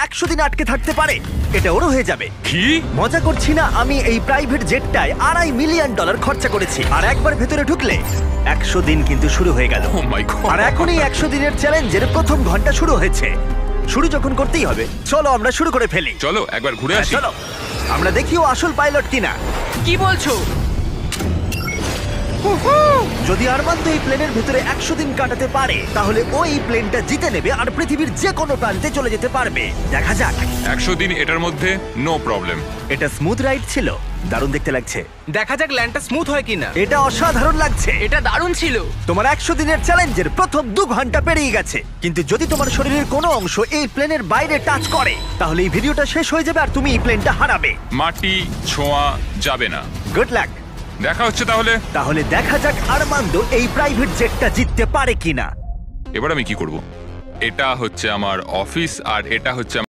100 দিন আটকে থাকতে পারে। এটা ওরও হয়ে যাবে। কি? মজা করছি না, আমি এই প্রাইভেট জেটটায় $2.5 মিলিয়ন খরচা করেছি। আর একবার ভেতরে ঢুকলে 100 দিন কিন্তু শুরু হয়ে গেল। ও মাই গড। আর এখনই 100 দিনের চ্যালেঞ্জের প্রথম ঘন্টা শুরু হয়েছে। শুরু যখন করতেই হবে, চলো আমরা শুরু করে ফেলি। চলো একবার ঘুরে হ্যাঁ, আসি। চলো আমরা দেখি ও আসল পাইলট কিনা। কি বলছো? যদি আরমান্দ এই প্লেনের ভিতরে 100 দিন কাটাতে পারে তাহলে ও এই প্লেনটা জিতে নেবে আর পৃথিবীর যে কোনো প্রান্তে চলে যেতে পারবে। দেখা যাক। 100 দিন এটার মধ্যে নো প্রবলেম। এটা স্মুথ রাইড ছিল, দারুণ দেখতে লাগছে। দেখা যাক ল্যান্ডটা স্মুথ হয় কিনা। এটা অসাধারণ লাগছে। এটা দারুণ ছিল। তোমার 100 দিনের চ্যালেঞ্জের প্রথম 2 ঘন্টা পেরিয়ে গেছে, কিন্তু যদি তোমার শরীরের কোনো অংশ এই প্লেনের বাইরে টাচ করে তাহলে এই ভিডিওটা শেষ হয়ে যাবে আর তুমি এই প্লেনটা হারাবে। মাটি ছোঁয়া যাবে না। Good luck. দেখা হচ্ছে তাহলে। তাহলে দেখা যাক আরমান্দ এই প্রাইভেট জেটটা জিততে পারে কিনা। এবার আমি কি করব? এটা হচ্ছে আমার অফিস আর এটা হচ্ছে